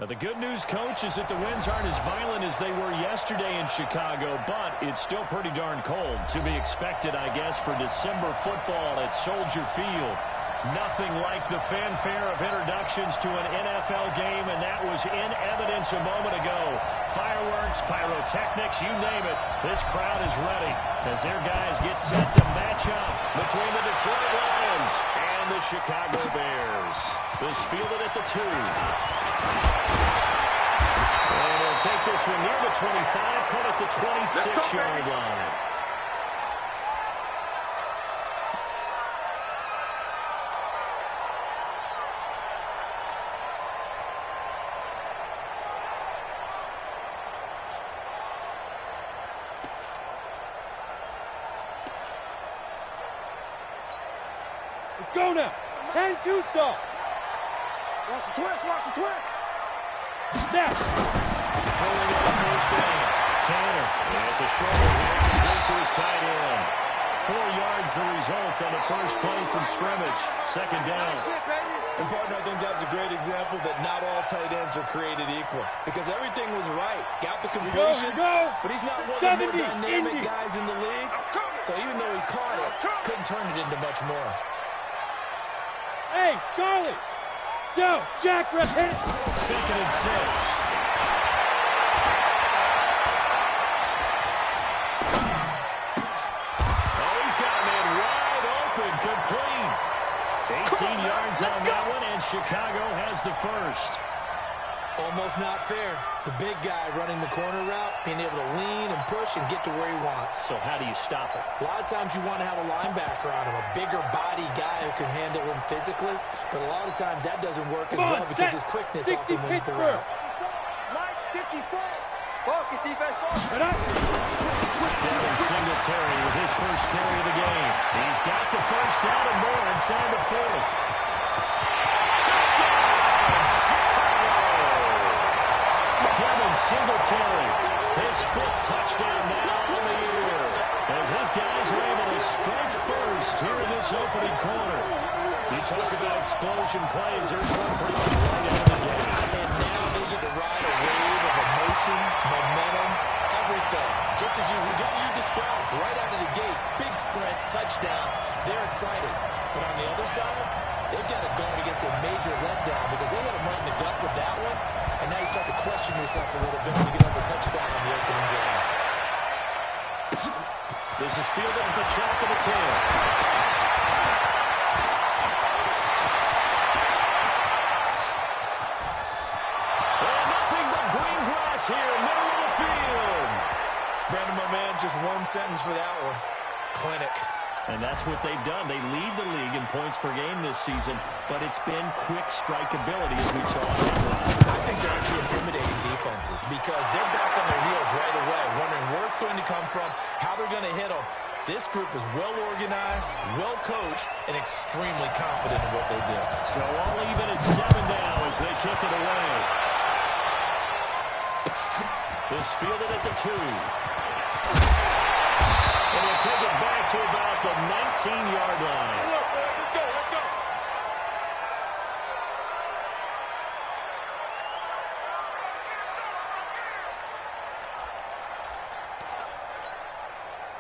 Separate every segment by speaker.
Speaker 1: Now, the good news, Coach, is that the winds aren't as violent as they were yesterday in Chicago, but it's still pretty darn cold. To be expected, I guess, for December football at Soldier Field. Nothing like the fanfare of introductions to an NFL game, and that was in evidence a moment ago. Fireworks, pyrotechnics, you name it. This crowd is ready as their guys get set to match up between the Detroit Lions and the Chicago Bears. This fielded at the 2. And he'll take this one near the 25, caught at the 26-yard line.
Speaker 2: Let's go now. 10-2 saw.
Speaker 3: Watch the twist, watch the twist.
Speaker 2: Snap.
Speaker 1: Throwing it to first down. Tanner. And it's a short one here. Right to his tight end. 4 yards the result on the first play from scrimmage. Second down.
Speaker 4: And, partner, I think that's a great example that not all tight ends are created equal. Because everything was right. Got the completion, but he's not one of the more dynamic guys in the league. So even though he caught it, couldn't turn it into much more.
Speaker 2: Hey, Charlie. Go, Jack, rep, hit it.
Speaker 1: 2nd and 6. Oh, he's got a man wide open, complete. 18 yards on that one, and Chicago has the first.
Speaker 4: Almost not fair. The big guy running the corner route, being able to lean and push and get to where he wants.
Speaker 1: So how do you stop it?
Speaker 4: A lot of times you want to have a linebacker on him, a bigger body guy who can handle him physically. But a lot of times that doesn't work as well because his quickness often wins the route.
Speaker 3: Mike, 54. Focus, defense, focus.
Speaker 1: Devin Singletary with his first carry of the game. He's got the first down and more inside the 40. Devin Singletary, his 5th touchdown now on the year, as his guys are able to strike first here in this opening quarter. You talk about explosion plays, there's one pretty much right out of the gate.
Speaker 4: And now they get to ride a wave of emotion, momentum, everything. Just as you described, right out of the gate, big sprint, touchdown, they're excited. But on the other side, they've got to guard against a major letdown because they hit them right in the gut with that one. And now you start to question yourself a little bit when you get over the touchdown on the opening drive.
Speaker 1: This is fielded at the track of the 10. And nothing but green grass here, middle of the field.
Speaker 4: Brandon, my man, just one sentence for that one. Clinic.
Speaker 1: And that's what they've done. They lead the league in points per game this season, but it's been quick strikeability as we saw.
Speaker 4: I think they're actually intimidating defenses because they're back on their heels right away, wondering where it's going to come from, how they're going to hit them. This group is well organized, well coached, and extremely confident in what they do.
Speaker 1: So all even at 7 now as they kick it away. This fielded at the 2. And he'll take it back to about the 19-yard line.
Speaker 3: Let's go, let's go.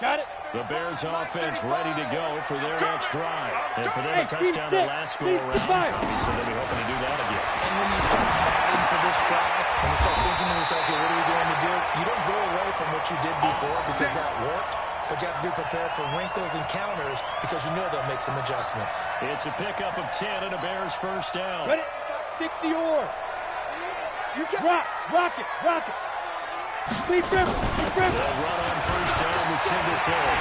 Speaker 2: Got it.
Speaker 1: The Bears offense ready to go for their next drive. And for them a touchdown the last go-around, obviously they'll be hoping to do that again.
Speaker 4: And when you start plotting for this drive, when you start thinking to yourself, okay, what are we going to do? You don't go away from what you did before because that worked. But you have to be prepared for wrinkles and counters because you know they'll make some adjustments.
Speaker 1: It's a pickup of 10 and a Bears first down.
Speaker 2: Ready? 60 or. Rock it. Lead river.
Speaker 1: They'll run on first down with Singletary.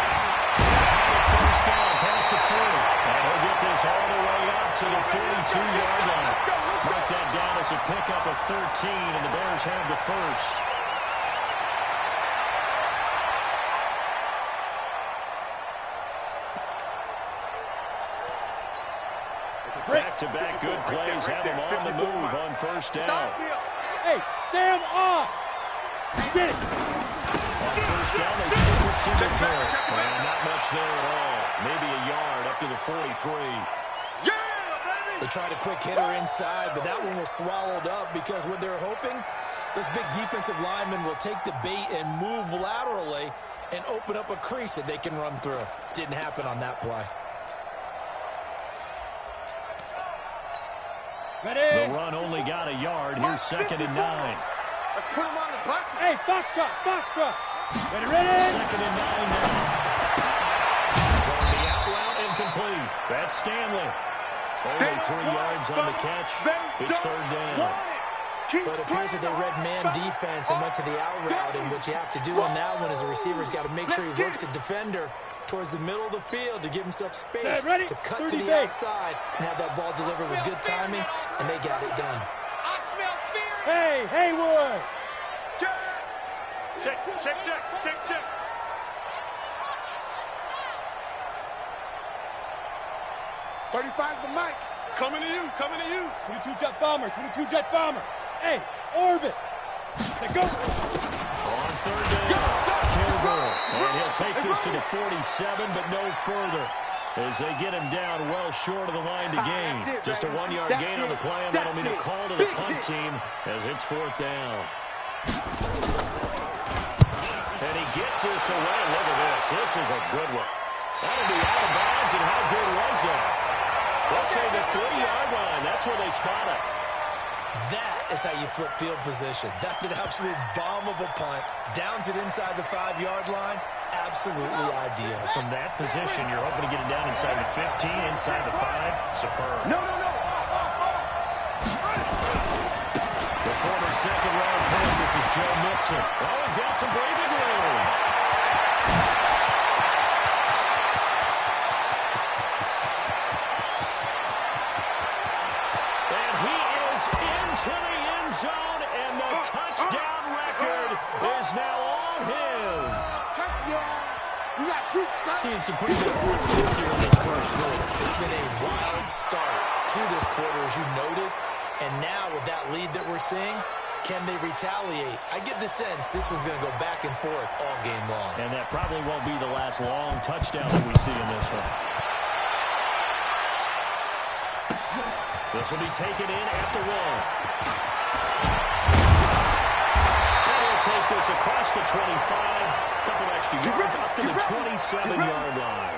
Speaker 1: First down past the 40. And he'll get this all the way up to the 42-yard line. Mark that down as a pickup of 13, and the Bears have the first. Back-to-back good plays have them on the move on first down.
Speaker 2: Hey, Sam off. Get it.
Speaker 1: On first down, they stick with Singletary. And not much there at all. Maybe a yard up to the 43.
Speaker 3: Yeah, baby!
Speaker 4: They tried a quick hitter inside, but that one was swallowed up because what they're hoping, those big defensive linemen will take the bait and move laterally and open up a crease that they can run through. Didn't happen on that play.
Speaker 1: The run only got a yard. Here's 2nd and 9.
Speaker 3: Let's put him on the bus.
Speaker 2: Hey, foxtrot, foxtrot. Ready?
Speaker 1: 2nd and 9 now. Throwing the out route incomplete. That's Stanley. Only 3 yards on the catch. It's 3rd down.
Speaker 4: But it appears that they read man defense and went to the out route, and what you have to do on that one is a receiver's got to make sure he works the defender towards the middle of the field to give himself space to cut to the outside and have that ball delivered with good timing, and they got it done.
Speaker 2: Hey, Haywood.
Speaker 3: Check. 35's the mic. Coming to you.
Speaker 2: 22 jet bomber. Hey, orbit. Let's go.
Speaker 1: On 3rd down. Campbell. And he'll take this to the 47, but no further, as they get him down well short of the line to gain. Just a 1-yard gain on the play, and that'll mean a call to the punt team as it's 4th down. And he gets this away. Look at this. This is a good one. That'll be out of bounds, and how good was that? Let's say the 3-yard line. That's where they spot it.
Speaker 4: That is how you flip field position. That's an absolute bomb of a punt. Downs it inside the 5-yard line. Absolutely ideal.
Speaker 1: From that position, you're hoping to get it down inside the 15, inside the 5. Superb.
Speaker 3: No.
Speaker 1: The former 2nd-round pick, this is Joe Mixon. Oh, he's got some breathing room. And he is into the end zone, and the touchdown record is now all his.
Speaker 3: Touchdown. You got troops, son.
Speaker 1: Seeing some pretty good offense here in this first quarter.
Speaker 4: It's been a wild start to this quarter, as you noted. And now with that lead that we're seeing, can they retaliate? I get the sense this one's going to go back and forth all game long.
Speaker 1: And that probably won't be the last long touchdown that we see in this one. This will be taken in at the 1. And he'll take this across the 25. A couple extra yards up to the 27-yard line.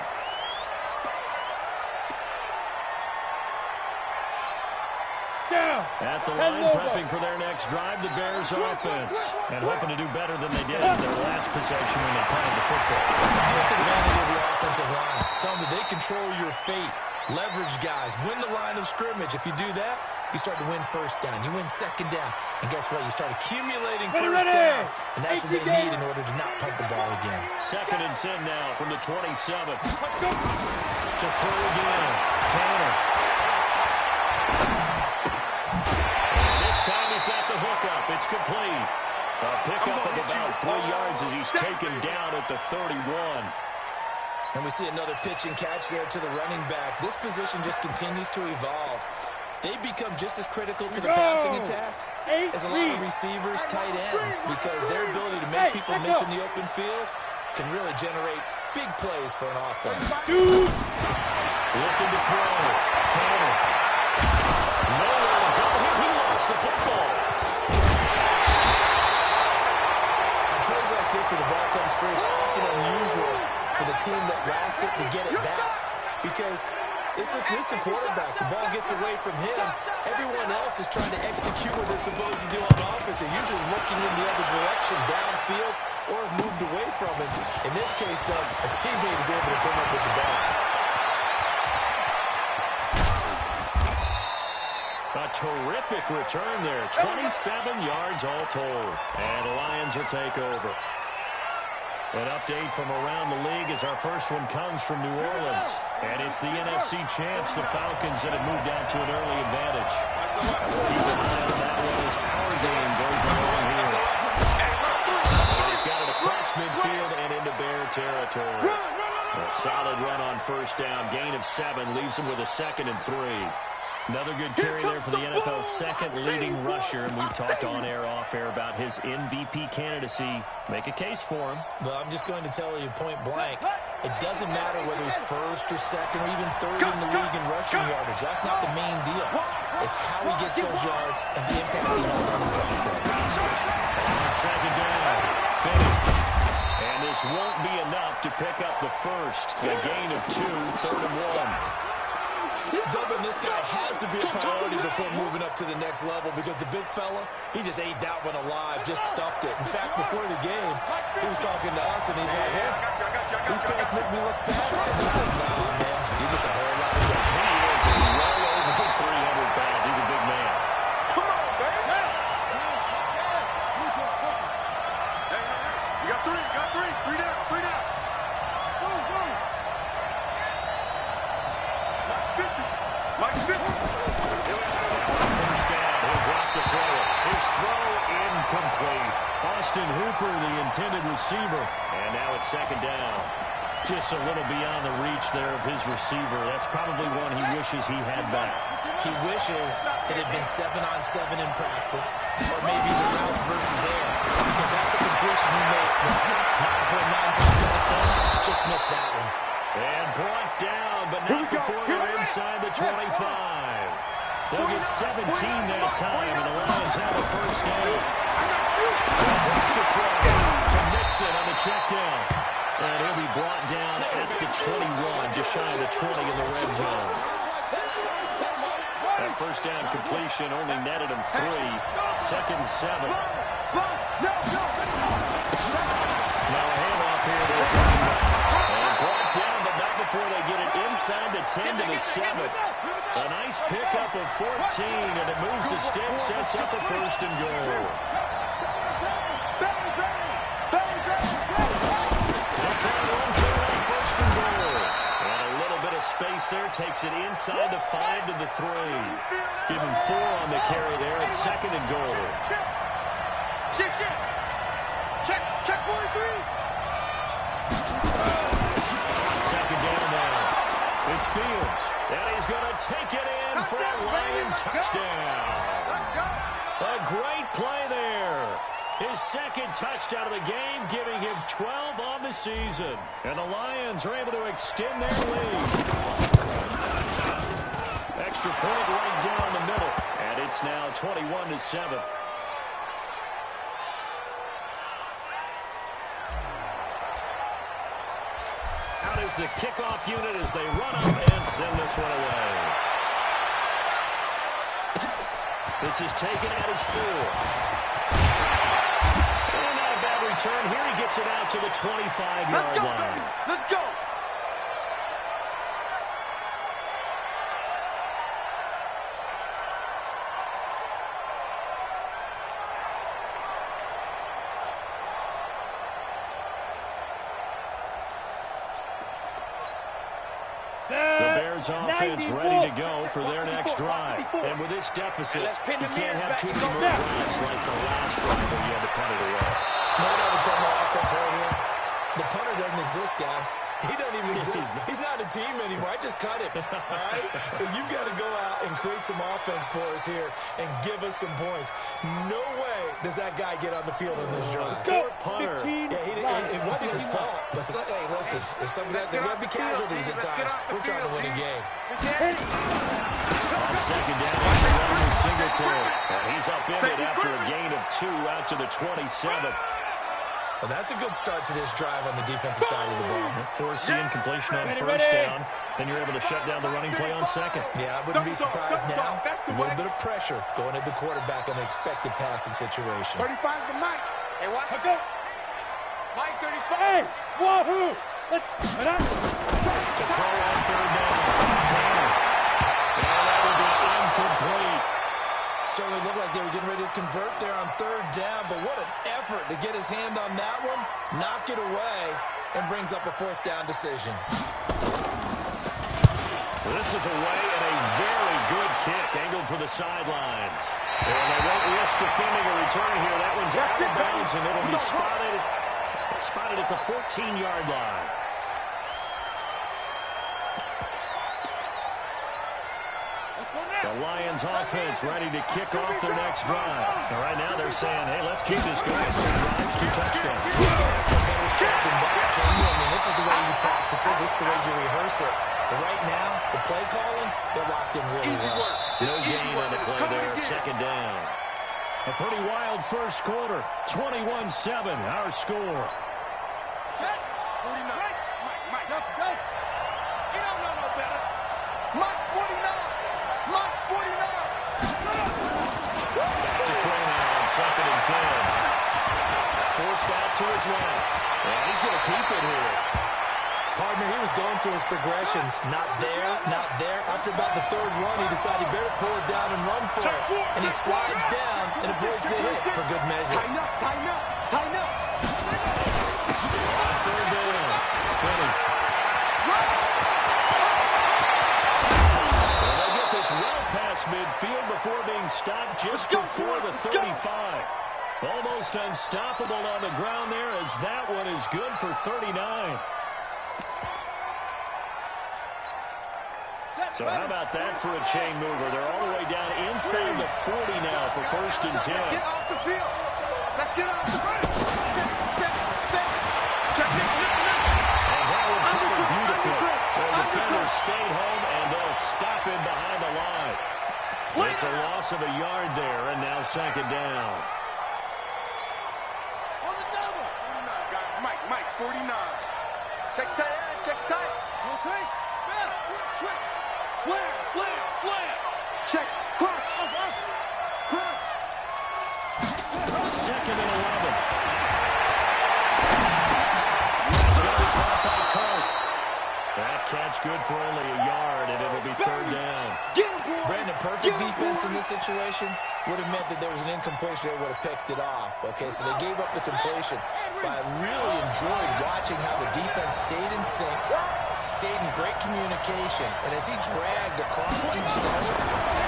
Speaker 1: At the line, prepping for their next drive, the Bears offense. And hoping to do better than they did in their last possession when they played the football.
Speaker 4: Take advantage of the offensive line. Tell them that they control your fate. Leverage guys. Win the line of scrimmage. If you do that, you start to win 1st down. You win 2nd down. And guess what? You start accumulating 1st downs. And that's what they need in order to not punt the ball again.
Speaker 1: 2nd and 10 now from the 27. To throw again. Tanner. Time he's got the hookup. It's complete. A pickup of about 3 yards as he's taken down at the 31.
Speaker 4: And we see another pitch and catch there to the running back. This position just continues to evolve. They become just as critical to the passing attack as a lot of receivers, tight ends, because their ability to make people miss in the open field can really generate big plays for an offense.
Speaker 1: Looking to throw. Tanner. Nowhere to go. He lost the football.
Speaker 4: On plays like this where the ball comes free, it's often unusual for the team that lost it to get it back, because this is a quarterback. The ball gets away from him. Everyone else is trying to execute what they're supposed to do on offense. They're usually looking in the other direction, downfield, or have moved away from it. In this case, though, a teammate is able to come up with the ball.
Speaker 1: A terrific return there. 27 yards all told. And the Lions will take over. An update from around the league as our first one comes from New Orleans. And it's the NFC champs, the Falcons, that have moved out to an early advantage. Keep an eye on that one as our game goes along here. And he's got it across midfield and into Bear territory. A solid run on 1st down. Gain of 7 leaves him with a 2nd and 3. Another good carry there for the NFL's second leading rusher, and we've talked on air, off air about his MVP candidacy. Make a case for him.
Speaker 4: Well, I'm just going to tell you point blank, it doesn't matter whether he's first or second or even third in the league in rushing yardage. That's not the main deal. It's how he gets those yards and the impact he has on the game.
Speaker 1: On second down, Finney. And this won't be enough to pick up the first. A gain of 2, 3rd and 1.
Speaker 4: Dubbing this guy has to be a priority before moving up to the next level because the big fella, he just ate that one alive, just stuffed it. In fact, before the game, he was talking to us, and he's like, hey, these pants make me look fat. And he said, nah, man, you're just a whole lot of guy.
Speaker 1: He is well over 300 pounds. He's a big man.
Speaker 3: Come on, baby. You got three. Three down. Go. Mike 50.
Speaker 1: First down. He'll drop the throw. His throw incomplete. Austin Hooper, the intended receiver. And now it's second down. Just a little beyond the reach there of his receiver. That's probably one he wishes he had back.
Speaker 4: He wishes it had been 7-on-7 in practice, or maybe the routes versus air, because that's a completion he makes. 9.9 times out of 10, just missed that one.
Speaker 1: And brought down, but not before they're inside the 25. They'll get 17 that time, and the Lions have a first down. To Mixon on the check down. And he'll be brought down at the 21, just shy of the 20 in the red zone. That first down completion only netted him 3. 2nd and 7. Now a handoff here to his running back. And brought down, but not before they get it inside the 10 to the 7. A nice pickup of 14, and it moves the stick, sets up a first and goal. They'll try to run for that first and goal. And a little bit of space there, takes it inside the 5 to the 3. Give him 4 on the carry there at 2nd and goal.
Speaker 3: Check 43.
Speaker 1: Second down now. It's Fields. And he's going to take it in for a Lion touchdown. A great play there. His second touchdown of the game, giving him 12 on the season. And the Lions are able to extend their lead. Extra point right down the middle. And it's now 21-7. Out is the kickoff unit as they run up and send this one away. This is taken at his 4. And not a bad return. Here he gets it out to the 25-yard line.
Speaker 3: Let's go.
Speaker 1: Offense ready to go for their next drive. And with this deficit, you can't have too many more drives like the last drive where you had to punt it away.
Speaker 4: No, I would tell my offense right here. The punter doesn't exist, guys. He doesn't even exist. He's not a team anymore. I just cut him. All right? So you've got to go out and create some offense for us here and give us some points. No way does that guy get on the field in this drive.
Speaker 1: Poor punter.
Speaker 4: Yeah, it wasn't his fault. But hey, listen, there's some guys that be casualties at times. We're trying to win a game.
Speaker 1: On second down, he's running with Singletary. And he's up in it after a gain of 2 out to the 27.
Speaker 4: Well, that's a good start to this drive on the defensive side of the ball.
Speaker 1: Forcing incompletion on first down. Then you're able to shut down the running play on second.
Speaker 4: Yeah, I wouldn't be surprised now. A little bit of pressure going at the quarterback on the expected passing situation.
Speaker 3: 35's the Mike. Hey, watch it.
Speaker 2: Go.
Speaker 3: Mike 35.
Speaker 2: Hey, wahoo! Let's
Speaker 1: to throw on third down. Tanner. And that will be incomplete.
Speaker 4: Certainly looked like they were getting ready to convert there on third down, but what an effort to get his hand on that one, knock it away, and brings up a 4th down decision.
Speaker 1: This is away and a very good kick, angled for the sidelines. And they won't risk defending a return here. That one's out of bounds, and it'll be spotted at the 14-yard line. The The Lions offense ready to kick off their next drive. And right now they're saying, hey, let's keep this going. 2 drives, 2 touchdowns.
Speaker 4: This is the way you practice it. This is the way you rehearse it. But right now, the play calling, they're locked in really well.
Speaker 1: No gain on the play there, second down. A pretty wild first quarter. 21-7, our score.
Speaker 3: Set. 49. Mike, go. You don't know no better. Mike 49. Mike 49.
Speaker 1: Back to throw now on 2nd and 10. Forced out to his left. And he's going to keep it here.
Speaker 4: Partner, he was going through his progressions. Not there, not there. After about the 3rd run, he decided he better pull it down and run for it. And he slides down and avoids the hit for good measure.
Speaker 3: Tighten up.
Speaker 1: On 3rd down. Finney. Well, they get this well past midfield before being stopped just before the 35. Almost unstoppable on the ground there as that one is good for 39. So how about that for a chain mover? They're all the way down inside the 40 now for 1st and 10.
Speaker 3: Let's get off the field. Let's get off the field.
Speaker 1: And that one covered beautifully. The defenders stayed home, and they'll stop him behind the line. It's a loss of a yard there, and now 2nd down.
Speaker 3: On the double. 49, guys. Mike, 49. Check tight. No take. Switch. Slam. Check. Cross. Cross.
Speaker 1: 2nd and 11. That catch good for only a yard, and it'll be 3rd down.
Speaker 4: Brandon, perfect defense in this situation would have meant that there was an incompletion. They would have picked it off. Okay, so they gave up the completion. But I really enjoyed watching how the defense stayed in sync, stayed in great communication. And as he dragged across each zone,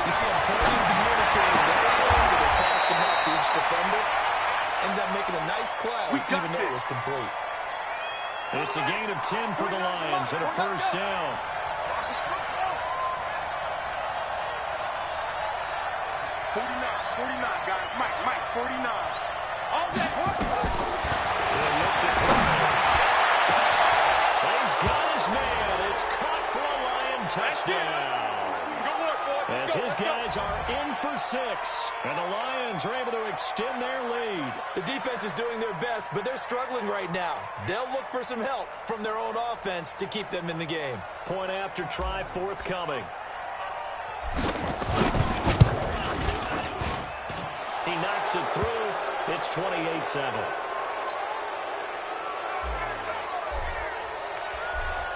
Speaker 4: you see him pointing, communicating with everyone, so they passed him up to each defender. Ended up making a nice play, even though it was complete.
Speaker 1: It's a gain of 10 for the Lions and a 1st down.
Speaker 3: 49, guys. Mike, 49. All that.
Speaker 1: He's got his man. It's caught for a Lion touchdown. As his guys are in for 6, and the Lions are able to extend their lead.
Speaker 4: The defense is doing their best, but they're struggling right now. They'll look for some help from their own offense to keep them in the game.
Speaker 1: Point after try forthcoming. He knocks it through. It's 28-7.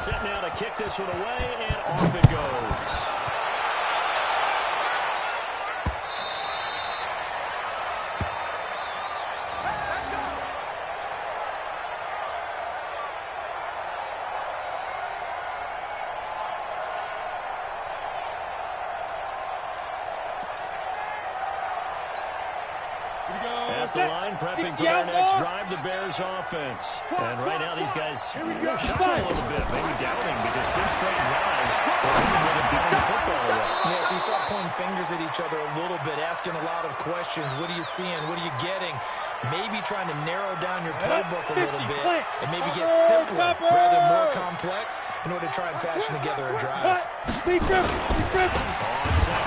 Speaker 1: Set now to kick this one away, and off it goes. At the line, prepping for their next drive, the Bears offense. And right now, these guys shuffle a little bit, maybe doubting, because 3 straight drives are able to beat the football away.
Speaker 4: Yeah, so you start pointing fingers at each other a little bit, asking a lot of questions. What are you seeing? What are you getting? Maybe trying to narrow down your playbook a little bit and maybe get simpler rather than more complex in order to try and fashion together a drive.
Speaker 1: On 2nd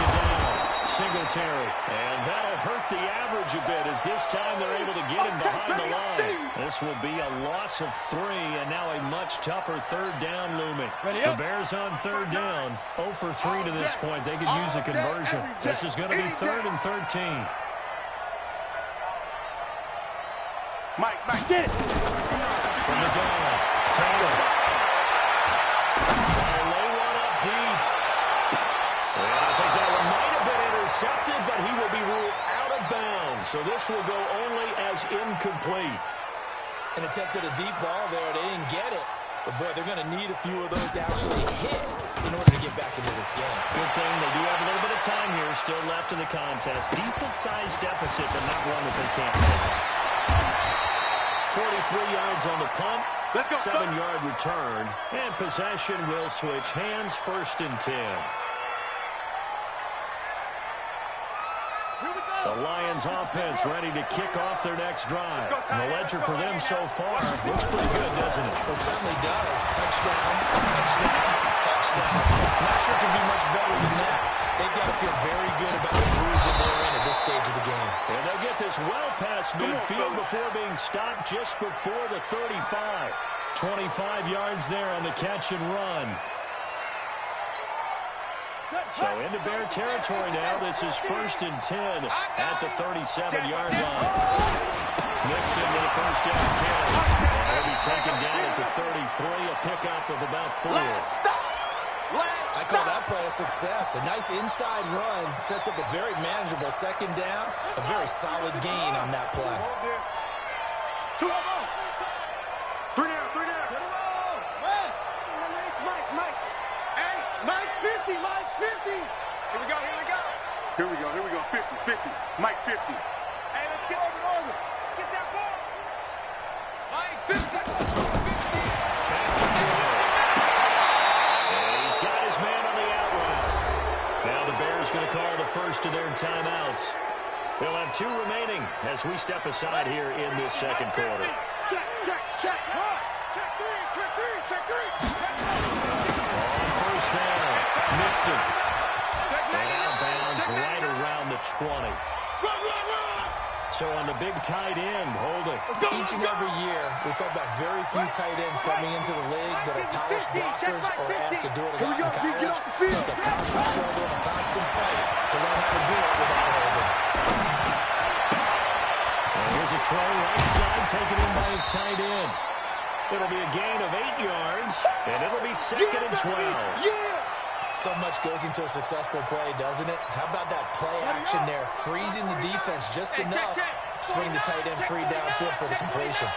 Speaker 1: down, Singletary. And that'll hurt the average a bit as this time they're able to get him behind the line. This will be a loss of 3, and now a much tougher 3rd down looming. The Bears on 3rd down, 0 for 3 to this point. They could use a conversion. This is going to be 3rd and 13.
Speaker 3: Mike, get it.
Speaker 1: From the gun, Taylor. Trying to lay one up deep. And I think that one might have been intercepted, but he will be ruled out of bounds. So this will go only as incomplete.
Speaker 4: And attempted a deep ball there. They didn't get it. But, boy, they're going to need a few of those to actually hit in order to get back into this game.
Speaker 1: Good thing they do have a little bit of time here still left in the contest. Decent-sized deficit, but not one that they can't manage. 43 yards on the punt, 7-yard return, and possession will switch hands, 1st and 10. The Lions offense ready to kick off their next drive. And the ledger for them so far looks pretty good, doesn't it?
Speaker 4: It certainly does. Touchdown, touchdown, touchdown. Not sure it can be much better than that. They've got to feel very good about the groove that they're in at this stage of the game.
Speaker 1: And they'll get this well past midfield before being stopped just before the 35. 25 yards there on the catch and run. So into Bear territory now. This is 1st and 10 at the 37-yard line. Mixon with the first down carry. He'll be taken down at the 33, a pickup of about 4.
Speaker 4: I call that play a success. A nice inside run sets up a very manageable second down. A very solid gain on that play.
Speaker 3: 2 of them. 3 down, 3 down. Mike. Hey, Mike's 50, Mike's 50. Here we go. Here we go. 50. Mike 50. Hey, let's get over. Get that ball. Mike 50.
Speaker 1: And he's got his man on the out route. Now the Bears going to call the first of their timeouts. They'll have 2 remaining as we step aside here in this second quarter.
Speaker 3: Check. Check 3.
Speaker 1: On first down, Mixon. And out of bounds right around the 20.
Speaker 3: Run.
Speaker 1: So on the big tight end, holding.
Speaker 4: Each and every year, we talk about very few tight ends coming into the league that are polished blockers or asked to do it a lot in college. So it's a constant struggle and a constant fight to learn how to do it without holding.
Speaker 1: And here's a throw right side, taken in by his tight end. It'll be a gain of 8 yards, and it'll be 2nd and 12.
Speaker 4: So much goes into a successful play, doesn't it? How about that play action there, freezing the defense just enough to swing the tight end free downfield for the completion.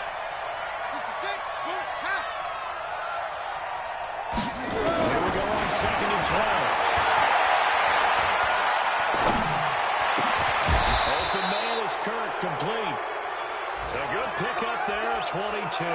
Speaker 1: Here we go on 2nd and 12. Open man is Kirk, complete. A good pickup there at 22.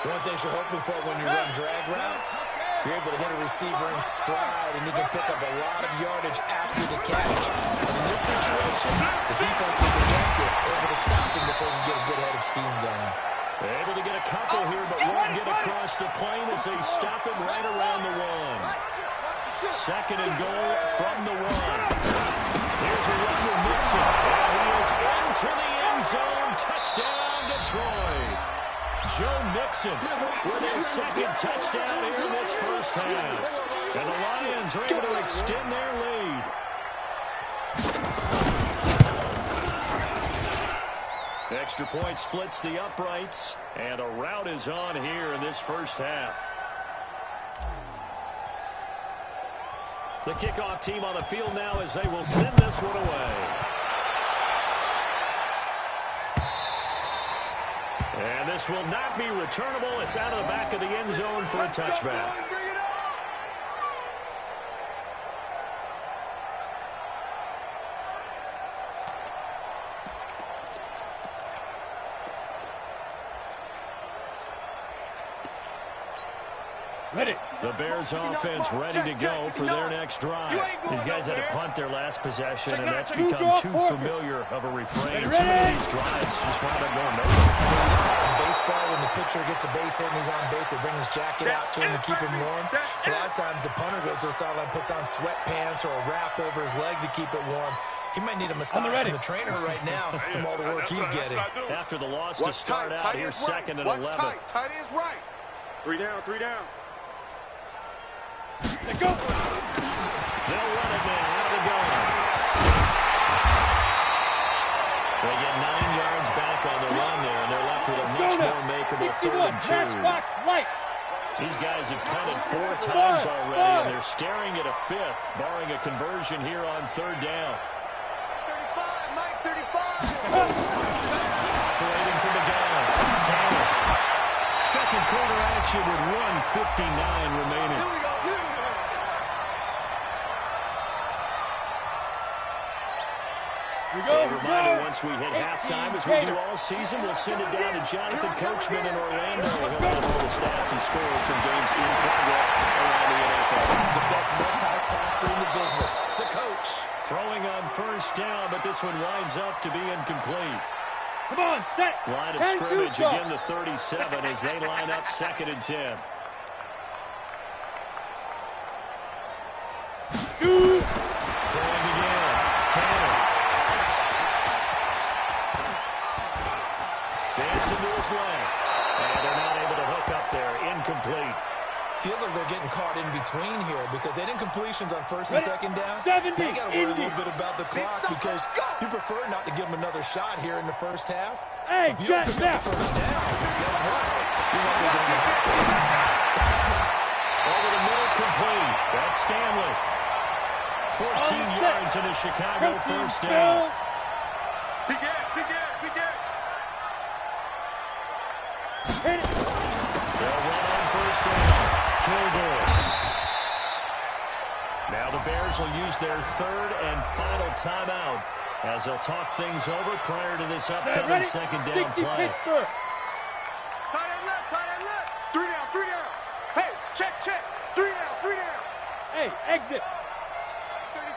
Speaker 4: One of the things you're hoping for when you run drag routes, you're able to hit a receiver in stride, and you can pick up a lot of yardage after the catch. But in this situation, the defense was effective, able to stop him before he could get a good head of steam going.
Speaker 1: Able to get a couple here, but won't get across the plane as they stop him right around the 1. 2nd and goal from the 1. Here's a run with Mixon. And he is into the end zone. Touchdown, Detroit. Joe Mixon with his 2nd touchdown here in this first half. And the Lions are able to extend their lead. Extra point splits the uprights, and a rout is on here in this first half. The kickoff team on the field now as they will send this one away. And this will not be returnable. It's out of the back of the end zone for a touchback.
Speaker 2: Ready.
Speaker 1: The Bears offense ready to go for their next drive. These guys had to punt their last possession, and that's become too familiar of a refrain. Too many of these drives just wound up going nowhere.
Speaker 4: In baseball, when the pitcher gets a base hit and he's on base, they bring his jacket out to him to keep him warm. A lot of times the punter goes to the sideline, puts on sweatpants or a wrap over his leg to keep it warm. He might need a massage from the trainer right now from all the work he's getting.
Speaker 1: After the loss to start out, here's 2nd and 11.
Speaker 3: Tight end's right. 3 down.
Speaker 2: Let's go.
Speaker 1: They'll run it now. Out of the gun. They get 9 yards back on the run there, and they're left with a much more makeable 3rd and 2.
Speaker 2: Matchbox lights.
Speaker 1: These guys have punted 4 times already, and they're staring at a 5th, barring a conversion here on 3rd down.
Speaker 3: 35, Mike, 35.
Speaker 1: Operating from the gun. Tanner. Second quarter action with 1:59 remaining.
Speaker 2: go.
Speaker 1: A reminder, once we hit halftime, as we do all season, we'll send it down to Jonathan Coachman in Orlando. He'll have all the stats and scores from games in progress around the NFL.
Speaker 4: The best multitasker in the business, the coach.
Speaker 1: Throwing on first down, but this one winds up to be incomplete.
Speaker 2: Come on, set.
Speaker 1: Line of scrimmage again, the 37, as they line up 2nd and 10.
Speaker 2: Shoot.
Speaker 1: Throwing again. Tanner. Dancing to his left. And they're not able to hook up there. Incomplete.
Speaker 4: Feels like they're getting caught in between here because they didn't completions on 1st and 2nd down.
Speaker 2: 70.
Speaker 4: Now you got to worry a little bit about the clock because you prefer not to give them another shot here in the first half.
Speaker 2: Hey,
Speaker 4: if you don't pick up the first down, guess what? You're not going to have to.
Speaker 1: Over the middle, complete. That's Stanley. 14 yards in a Chicago first down.
Speaker 3: Big Ed, big Ed, big Ed.
Speaker 2: Hit it.
Speaker 1: They'll run on first down. Kilgore. Now the Bears will use their 3rd and final timeout as they'll talk things over prior to this upcoming 2nd down
Speaker 2: 60
Speaker 1: play.
Speaker 2: Pittsburgh.
Speaker 3: Tight end left, tight end left. 3 down, 3 down. Hey, check, check. 3 down, 3 down.
Speaker 2: Hey, exit.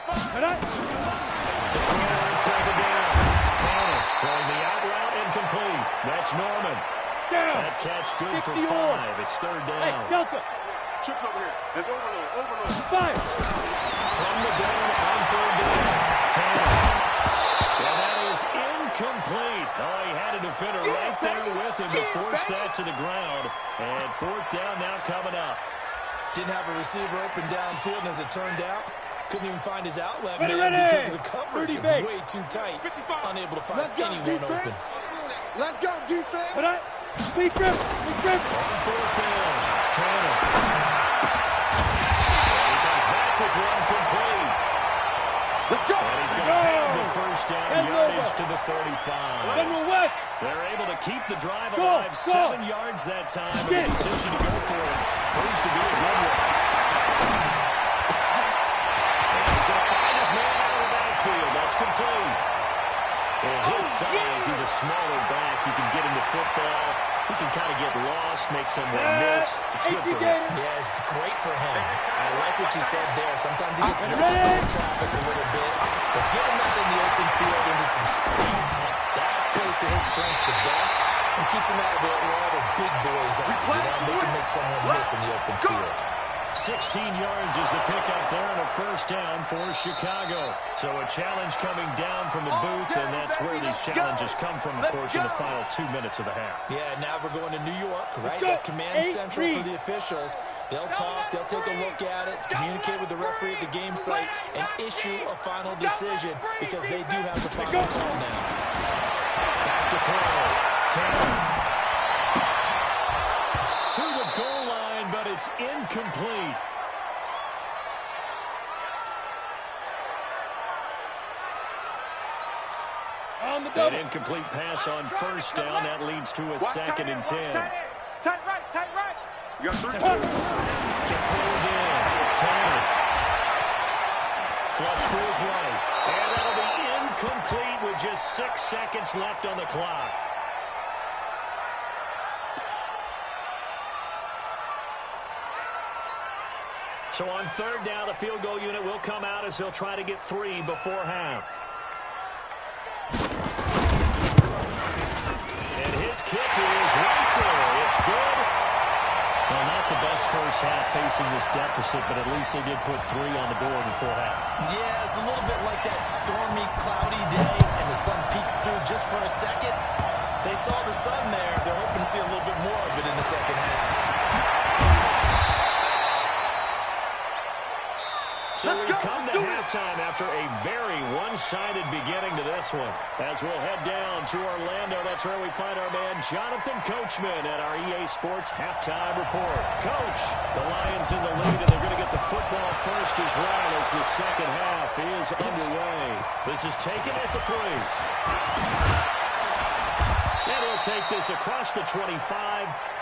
Speaker 3: 35.
Speaker 2: Cut.
Speaker 1: To throw on 2nd down. Tanner throwing the out route incomplete. That's Norman.
Speaker 2: Down.
Speaker 1: That catch good for
Speaker 2: 60
Speaker 1: 5. It's 3rd
Speaker 2: Hey,
Speaker 1: down.
Speaker 2: Delta.
Speaker 3: Chips over here. There's overload, overload.
Speaker 2: Fire.
Speaker 1: From the gun on 3rd down. Tanner. And that is incomplete. Oh, he had a defender right there with him to force that to the ground. And 4th down now coming up.
Speaker 4: Didn't have a receiver open downfield, and as it turned out, couldn't even find his outlet
Speaker 2: Ready,
Speaker 4: man
Speaker 2: ready.
Speaker 4: because of the coverage. It was way too tight.
Speaker 3: 55.
Speaker 4: Unable to find
Speaker 3: Let's go,
Speaker 4: anyone open.
Speaker 3: defense. Let's go, defense.
Speaker 2: Cut. Big grip. Big grip.
Speaker 1: On 4th down. Tanner. And he comes back with one complete.
Speaker 3: Let's go.
Speaker 1: And he's going to have the first down yardage to the 35.
Speaker 2: General West.
Speaker 1: They're able to keep the drive alive. 7 yards that time. And the decision to go for it proves to be a good one. And he's going to find his man out of the backfield. That's complete. At his size, he's a smaller back. He can get him the football. He can kind of get lost, make someone miss. It's good for him.
Speaker 4: Yeah, it's great for him. I like what you said there. Sometimes he gets lost in the traffic a little bit. But getting that in the open field into some space, that plays to his strengths the best and keeps him out of it where all the big boys are. You know, they can make someone miss in the open field.
Speaker 1: 16 yards is the pickup there and a first down for Chicago. So a challenge coming down from the booth, and that's where these challenges come from, of course, in the final 2 minutes of the half.
Speaker 4: Yeah, now we're going to New York, right? That's command central for the officials. They'll talk, they'll take a look at it, communicate with the referee at the game site, and issue a final decision because they do have the final call now.
Speaker 1: Back to throw. Tanner. To the goal line, but it's incomplete.
Speaker 2: On the
Speaker 1: An
Speaker 2: double.
Speaker 1: incomplete pass on first down. That leads to a 2nd and 10.
Speaker 3: Tight right, tight right. You got 3.
Speaker 1: To throw again. Tanner. Flush to his right. And that'll be incomplete with just 6 seconds left on the clock. So on 3rd down, the field goal unit will come out as they'll try to get 3 before half. And his kick is right there. It's good. Well, not the best first half facing this deficit, but at least they did put 3 on the board before half.
Speaker 4: Yeah, it's a little bit like that stormy, cloudy day, and the sun peeks through just for a second. They saw the sun there. They're hoping to see a little bit more of it in the second half.
Speaker 1: So we've come to halftime after a very one-sided beginning to this one. As we'll head down to Orlando, that's where we find our man Jonathan Coachman at our EA Sports Halftime Report. Coach, the Lions in the lead, and they're going to get the football first as well as the second half is underway. This is taken at the 3. And he'll take this across the 25,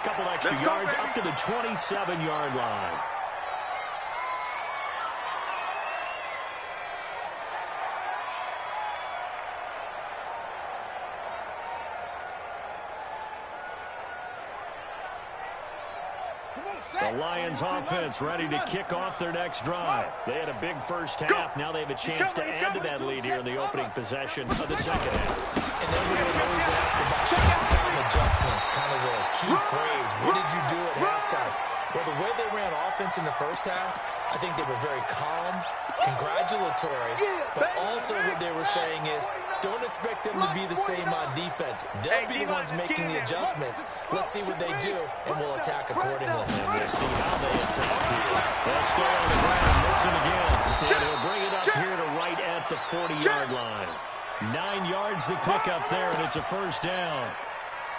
Speaker 1: couple extra yards up to the 27-yard line. The Lions offense ready to kick off their next drive. They had a big first half. Now they have a chance to add to that lead here in the opening possession of the second half.
Speaker 4: And everyone always asks about halftime adjustments, kind of the key phrase. What did you do at halftime? Well, the way they ran offense in the first half, I think they were very calm, congratulatory, but also what they were saying is, don't expect them to be the same on defense. They'll be the ones making the adjustments. Let's see what they do, and we'll attack accordingly.
Speaker 1: And we'll see how they attack here. They'll stay on the ground, missing again. And he'll bring it up here to right at the 40-yard line. 9 yards to pick up there, and it's a first down.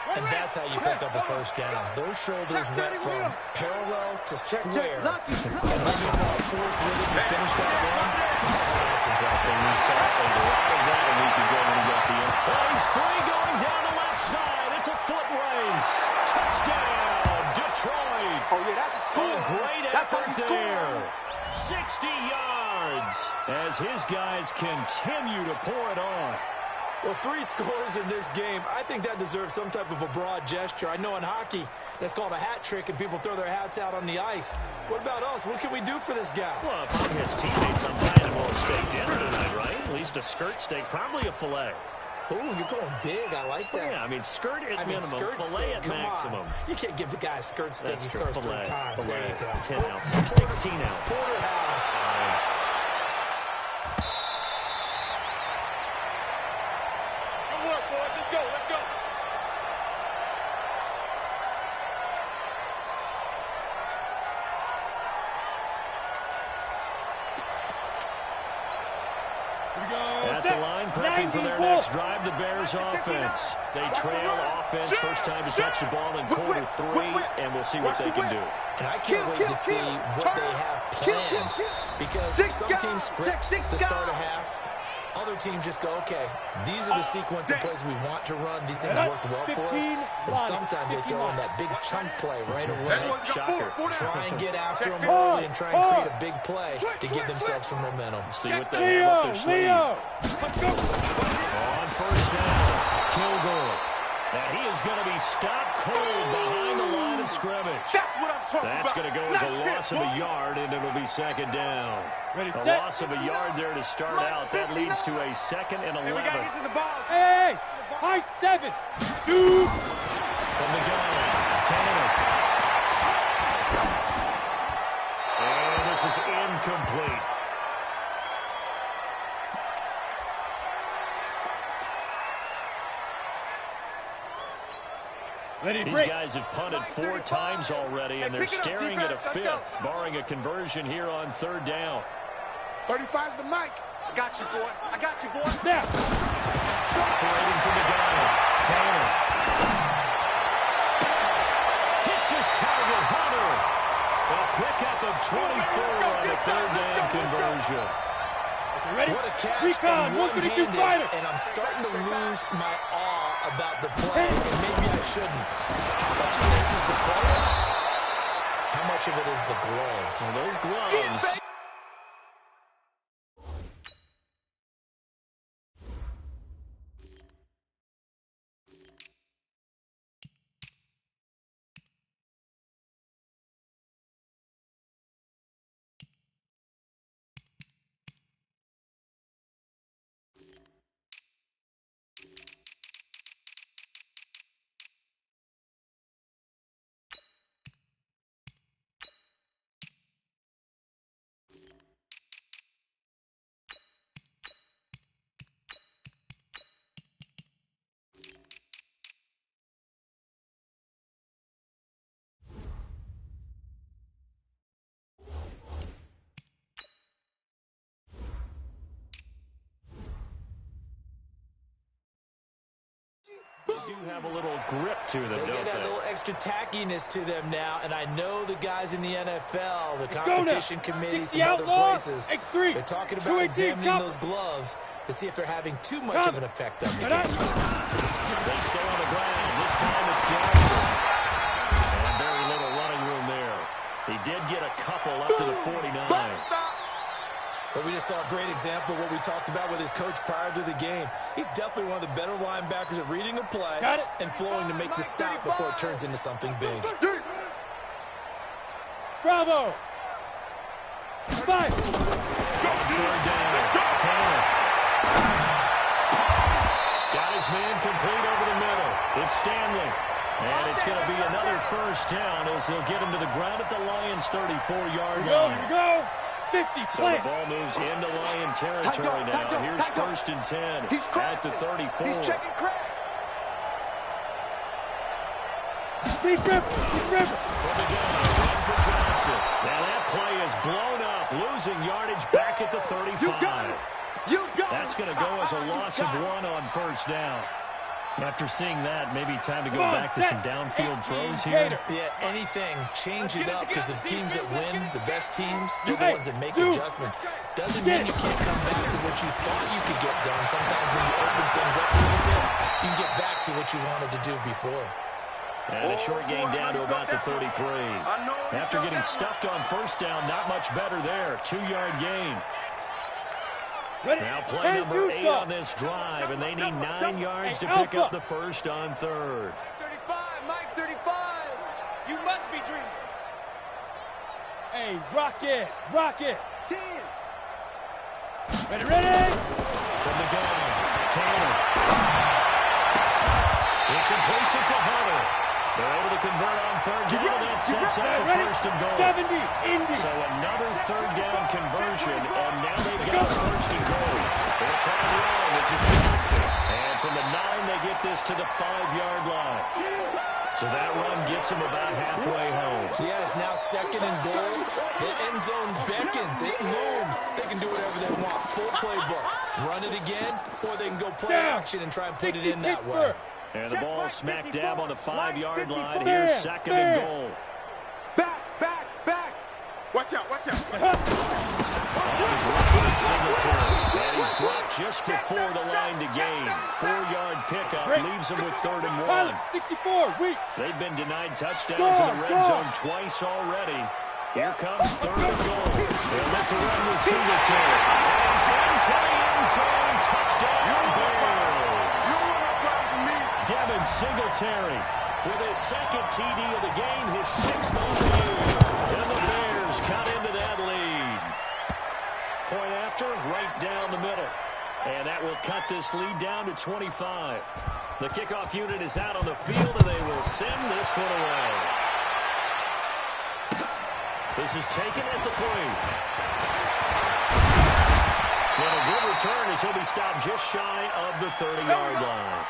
Speaker 4: And that's how you pick up a first down. Those shoulders went from parallel to square. And then you brought force with it and finished that run. That's impressive.
Speaker 1: We saw a lot of that a week ago when he got the end. Oh, he's free going down the left side. It's a foot race. Touchdown, Detroit.
Speaker 3: Oh, yeah, that's a score.
Speaker 1: A great effort there. 60 yards as his guys continue to pour it on.
Speaker 4: Well, 3 scores in this game. I think that deserves some type of a broad gesture. I know in hockey, that's called a hat trick, and people throw their hats out on the ice. What about us? What can we do for this guy?
Speaker 1: Well, if I'm his teammates, I'm buying him a steak dinner tonight, right? At least a skirt steak, probably a filet.
Speaker 4: Oh, you're going big. I like that.
Speaker 1: Yeah, I mean, skirt at minimum,
Speaker 4: skirt
Speaker 1: filet
Speaker 4: steak,
Speaker 1: at
Speaker 4: come
Speaker 1: maximum.
Speaker 4: on. You can't give the guy a skirt steak.
Speaker 1: That's
Speaker 4: He
Speaker 1: true.
Speaker 4: starts
Speaker 1: Filet,
Speaker 4: 3 times. There you go.
Speaker 1: 10 ounce, 16 ounce.
Speaker 4: Porterhouse.
Speaker 1: At the line, prepping for their next drive, the Bears offense. They trail offense, first time to touch the ball in quarter 3, and we'll see what they can do.
Speaker 4: And I can't wait to see what they have planned, because some teams script to start a half. Other teams just go, okay, these are the sequence of plays we want to run. These things worked well for us. And sometimes they throw in that big chunk play right away.
Speaker 1: Shocker.
Speaker 4: Try and get after them early and try and create a big play to give themselves some momentum.
Speaker 1: See what they have up their sleeve. On first down, Kilgore. Now he is going to be stopped cold behind the line of scrimmage.
Speaker 3: That's what I'm talking about.
Speaker 1: That's going to go as a loss of a yard, and it'll be second down. A loss of a yard there to start out. That leads to a 2nd and 11.
Speaker 3: We got to get to the ball.
Speaker 2: Hey, high 7. 2.
Speaker 1: From the gun, Tanner. And this is incomplete. These guys have punted 4 times already, and they're staring at a 5th, barring a conversion here on 3rd down.
Speaker 3: 35's the mic. I got you, boy. I got you, boy.
Speaker 2: Now.
Speaker 1: Operating from the gun, Tanner. Hits his target, Hunter. A pickup of 24 on the 3rd down conversion.
Speaker 2: Ready?
Speaker 4: What a catch,
Speaker 2: Recon,
Speaker 4: and one-handed,
Speaker 2: fighter.
Speaker 4: and I'm starting to lose my awe about the play, and maybe I shouldn't. How much of this is the play? How much of it is the glove?
Speaker 1: Well, those gloves. They do have a little grip to them,
Speaker 4: They
Speaker 1: don't
Speaker 4: get a
Speaker 1: they?
Speaker 4: little extra tackiness to them now, and I know the guys in the NFL, the competition committees, some other places, they're talking about examining those gloves to see if they're having too much of an effect on the game.
Speaker 1: They stay on the ground. This time it's Johnson. And very little running room there. He did get a couple up to the 49.
Speaker 4: But we just saw a great example of what we talked about with his coach prior to the game. He's definitely one of the better linebackers at reading a play and flowing to make the stop before it turns into something big.
Speaker 2: Bravo. 5.
Speaker 1: Third down. Tanner. Got his man complete over the middle. It's Stanley. And it's going to be another first down as they'll get him to the ground at the Lions' 34-yard line.
Speaker 2: Here we go. 50.
Speaker 1: So the ball moves into Lion territory now. Here's first and 10 at the 34.
Speaker 3: He's checking crack.
Speaker 2: Deep river.
Speaker 1: From the gun, run for Johnson. Now that play is blown up, losing yardage back at the 35. That's going to go as a loss of 1 on first down. After seeing that, maybe time to go back to some downfield throws here.
Speaker 4: Yeah, anything. Change it up because the teams that win, the best teams, they're the ones that make adjustments. Doesn't mean you can't come back to what you thought you could get done. Sometimes when you open things up a little bit, you can get back to what you wanted to do before.
Speaker 1: And a short gain down to about the 33. After getting stuffed on first down, not much better there. 2-yard gain. Now play number 8 on this drive, and they need 9 yards to pick up the first on third.
Speaker 3: 35, Mike, 35.
Speaker 2: You must be dreaming. Hey, rock it.
Speaker 3: 10.
Speaker 2: Ready.
Speaker 1: From the gun, Tanner. He completes it to Hunter. They're able to convert on third down. That sets up the first and goal.
Speaker 2: 70, Indy.
Speaker 1: So another third down conversion, and now they've got first and goal. They'll try the line. This is Johnson. And from the 9, they get this to the 5-yard line. So that run gets them about halfway home.
Speaker 4: Yeah, it's now second and goal. The end zone beckons. It looms. They can do whatever they want. Full playbook. Run it again, or they can go play action and try and put it in that way.
Speaker 1: And the ball smack dab on the 5-yard line. Here's second and goal.
Speaker 3: Back. Watch out.
Speaker 1: And he's dropped just before the line to gain. 4-yard pickup leaves him with 3rd and 1.
Speaker 2: 64, weak.
Speaker 1: They've been denied touchdowns in the red zone twice already. Here comes 3rd and goal. They'll let the run with Singletary. He's into the end zone. Touchdown, Bears. Devin Singletary with his 2nd TD of the game, his 6th on the year. And the Bears cut into that lead. Point after, right down the middle. And that will cut this lead down to 25. The kickoff unit is out on the field, and they will send this one away. This is taken at the 3. And a good return as he'll be stopped just shy of the 30-yard line.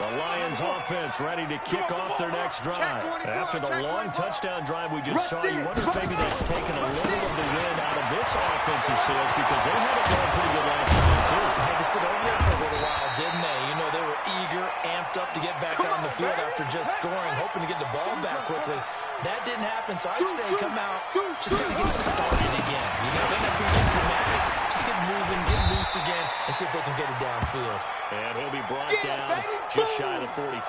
Speaker 1: The Lions offense ready to kick off their next drive. After the long touchdown drive we just saw, you wonder if maybe that's taken a little of the wind out of this offensive sales because they had it going pretty good last night, too.
Speaker 4: They had to sit over there for a little while, didn't they? You know, they were eager, amped up to get back on the field after just scoring, hoping to get the ball back quickly. That didn't happen, so I'd say come out, just kind of get started again. You know, they're not being dramatic. Just get moving, get loose again, and see if they can get it downfield.
Speaker 1: And he'll be brought down just shy of the 45.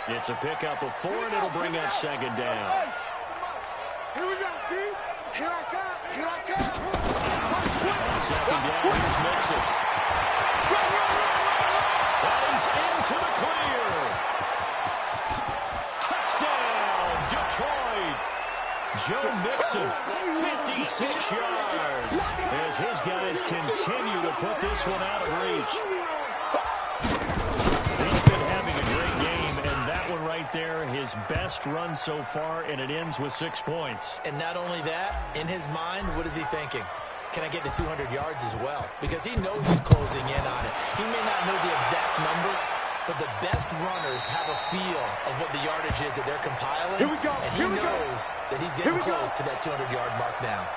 Speaker 1: It's a pickup of 4, and it'll bring up 2nd down.
Speaker 3: Here we go, Steve. Here I come.
Speaker 1: On 2nd down, here's Mixon. That is into the clear. Touchdown, Detroit. Joe Mixon, 56 yards, as his guys continue to put this one out of reach. He's been having a great game, and that one right there, his best run so far, and it ends with 6 points.
Speaker 4: And not only that, in his mind, what is he thinking? Can I get to 200 yards as well? Because he knows he's closing in on it. He may not know the exact number, but the best runners have a feel of what the yardage is that they're compiling.
Speaker 3: Here we go.
Speaker 4: And he knows that he's getting close to that 200-yard mark now.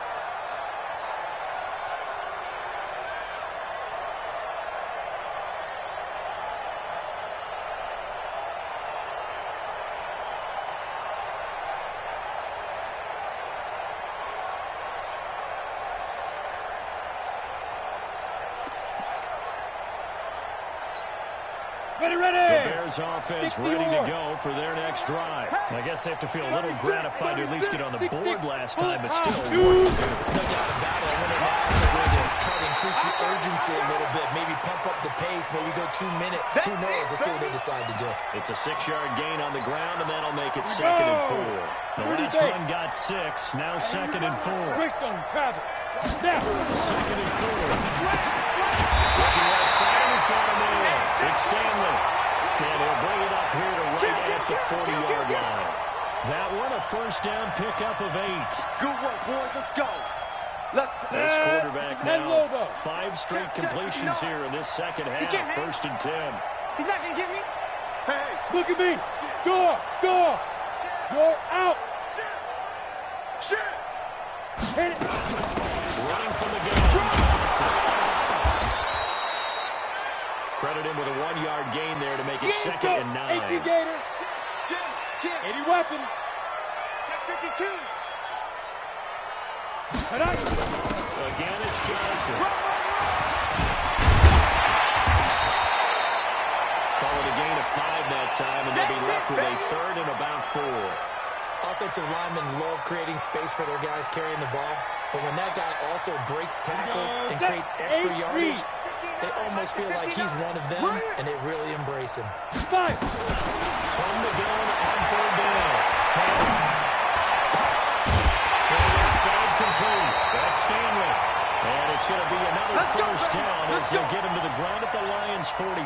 Speaker 2: Ready.
Speaker 1: The Bears offense ready to go for their next drive. I guess they have to feel a little gratified to at least get on the board last time, but still.
Speaker 4: No doubt about it. I wonder now if they're going to try to increase the urgency a little bit, maybe pump up the pace, maybe go 2 minutes. Who knows? Let's see what they decide to do.
Speaker 1: It's a 6-yard gain on the ground, and that'll make it 2nd and 4. The last run got 6, now 2nd and 4.
Speaker 2: Twist on travel. Snap.
Speaker 1: 2nd and 4. Looking right side, he's got him in. It's Stanley. And he'll bring it up here to right at the 40-yard line. That one, a first down pickup of 8.
Speaker 3: Good work, boys. Let's go. Let's go.
Speaker 1: This quarterback now, 5 straight completions here in this second half. 1st and 10.
Speaker 3: He's not going to get me. Hey,
Speaker 2: Look at me. Go. You're out.
Speaker 3: shit.
Speaker 2: Hit it.
Speaker 1: Running from the gun, Johnson. Credit him with a 1-yard gain there to make it 2nd and 9.
Speaker 2: 18 Gator.
Speaker 3: Jim.
Speaker 2: 80 weapon.
Speaker 3: Check 52.
Speaker 1: Again, it's Johnson. Calling a gain of 5 that time, and they'll be left with a 3rd and about 4.
Speaker 4: Offensive linemen love creating space for their guys carrying the ball, but when that guy also breaks tackles and creates extra yardage, they almost feel like he's one of them, and they really embrace him.
Speaker 2: 5.
Speaker 1: From the gun on 3rd down. Side complete. That's Stanley. And it's going to be another first down as they'll get him to the ground at the Lions' 42.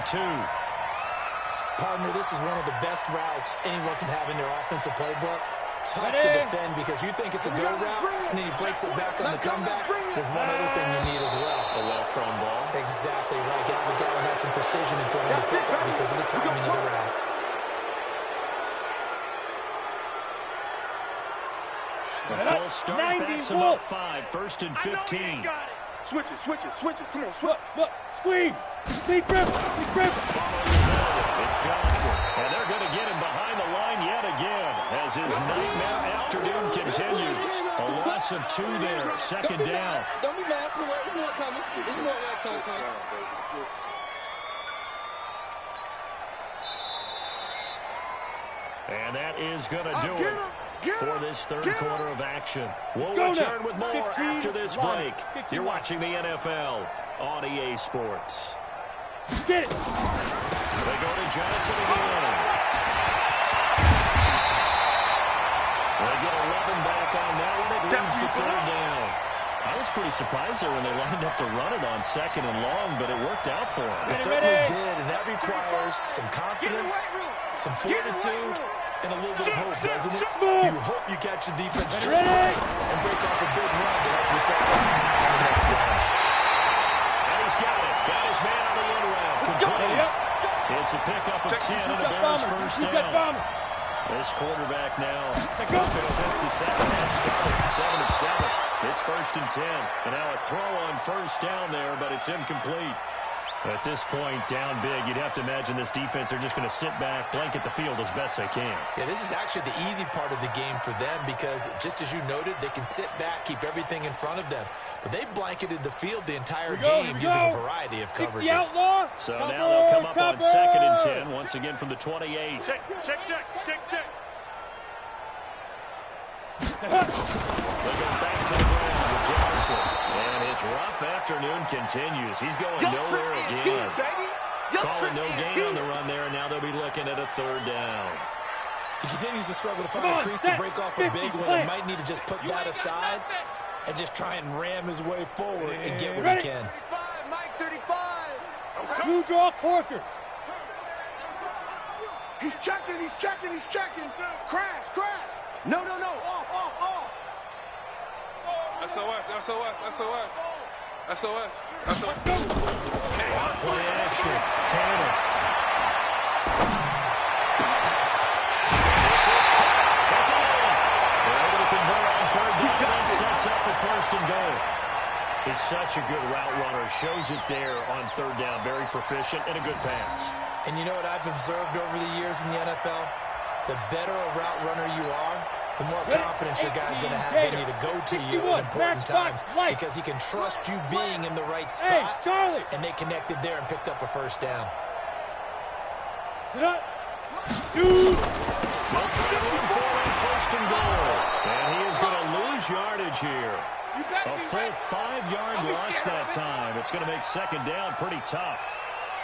Speaker 4: Partner, this is one of the best routes anyone can have in their offensive playbook. Tough to defend because you think it's a go route, and then he breaks it back on the comeback. There's one other thing you need as well.
Speaker 1: A well-thrown ball.
Speaker 4: Exactly right. Get the guy who has some precision in throwing the football because of the timing of the route.
Speaker 1: A full start backs him up 5. 1st and 15.
Speaker 3: Switch it. Come on, switch.
Speaker 2: Look. Squeeze. Deep grip.
Speaker 1: It's Johnson. And they're going to get him behind the line yet again as his nightmare afternoon continues. A loss of 2 there. 2nd down.
Speaker 3: Don't be mad. There's more coming. There's more coming.
Speaker 1: And that is going to do it for this 3rd quarter of action. We'll
Speaker 2: Go
Speaker 1: return
Speaker 2: now.
Speaker 1: with more
Speaker 2: 15
Speaker 1: after this break. You're
Speaker 2: 15
Speaker 1: watching the NFL on EA Sports.
Speaker 2: Get it.
Speaker 1: They go to Johnson again. They get 11 back on that one. It leads to 3rd down. I was pretty surprised there when they lined up to run it on 2nd and long, but it worked out for them.
Speaker 4: It certainly did, and that requires some confidence, some fortitude, and a little bit of hope, doesn't it? You hope you catch the defense just right and break off a big run to help yourself on the next down.
Speaker 1: And he's got it. Got his man on the end round. Complete. It's a pickup of 10 and a Bears first down. This quarterback now, since the second half started, 7 of 7. It's 1st and 10. And now a throw on first down there, but it's incomplete. At this point, down big, you'd have to imagine this defense are just going to sit back, blanket the field as best they can.
Speaker 4: Yeah, this is actually the easy part of the game for them because, just as you noted, they can sit back, keep everything in front of them. But they blanketed the field the entire game using a variety of coverages.
Speaker 2: Outlaw.
Speaker 1: So now they'll come up on 2nd and 10, once again from the 28.
Speaker 3: Check.
Speaker 1: They go back to the ground with Johnson. And his rough afternoon continues. He's going nowhere again. Calling no gain on the run there, and now they'll be looking at a 3rd down.
Speaker 4: He continues to struggle to find a crease to break off a big one and might need to just put that aside and just try and ram his way forward and get what he can.
Speaker 3: Mike 35.
Speaker 2: Blue draw Corkers.
Speaker 3: He's checking. Crash. No. Off. SOS.
Speaker 1: Play action. Tanner. They're able to convert on 3rd down. That sets up the 1st and goal. He's such a good route runner. Shows it there on 3rd down. Very proficient and a good pass.
Speaker 4: And you know what I've observed over the years in the NFL? The better a route runner you are, the more confidence your guy's going to have in you to go to you in important times because he can trust you being in the right spot. And they connected there and picked up a 1st down.
Speaker 2: Sit up. Shoot.
Speaker 1: They'll try to run forward on 1st and goal. And he is going to lose yardage here. A full 5-yard loss that time. It's going to make second down pretty tough.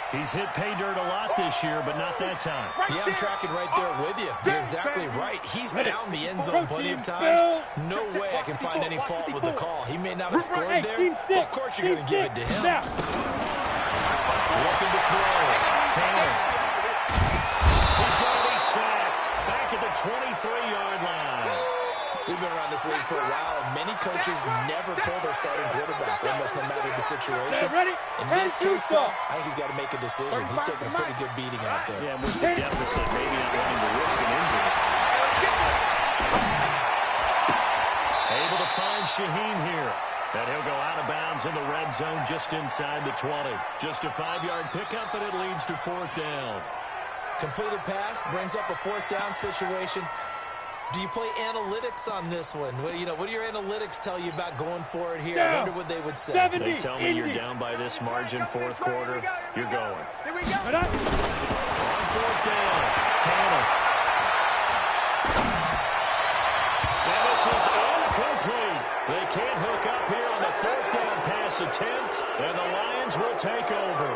Speaker 1: He's hit pay dirt a lot this year, but not that time.
Speaker 4: Yeah, I'm tracking right there with you. You're exactly right. He's found the end zone plenty of times. No way I can find any fault with the call. He may not have scored there, but of course you're going to give it to him.
Speaker 1: Looking to throw. Tanner. He's going to be sacked. Back at the 23-yard line.
Speaker 4: We've been around this league for a while, and many coaches never pull their starting quarterback, almost no matter the situation. In this case, though, I think he's got to make a decision. He's taking a pretty good beating out there.
Speaker 1: Yeah, with the deficit, maybe not wanting to risk an injury. Able to find Shaheen here. And he'll go out of bounds in the red zone just inside the 20. Just a 5-yard pickup, and it leads to 4th down.
Speaker 4: Completed pass brings up a 4th down situation. Do you play analytics on this one? Well, you know, what do your analytiks tell you about going for it here? I wonder what they would say.
Speaker 1: They tell me you're down by this margin, 4th quarter. You're going.
Speaker 2: Here we go.
Speaker 1: On 4th down, Tanner. Now this is incomplete. They can't hook up here on the 4th down pass attempt, and the Lions will take over.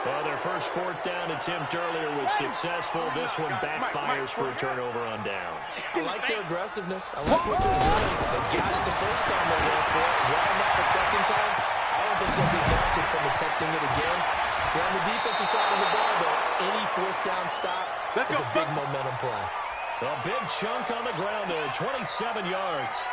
Speaker 1: Well, their first 4th down attempt earlier was successful. This one backfires for a turnover on downs.
Speaker 4: I like their aggressiveness. I like what they're doing. They got it the first time they went for it. Why not the second time? I don't think they'll be daunted from attempting it again. If you're on the defensive side of the ball, though, any 4th down stop is a big momentum play.
Speaker 1: A big chunk on the ground there, 27 yards.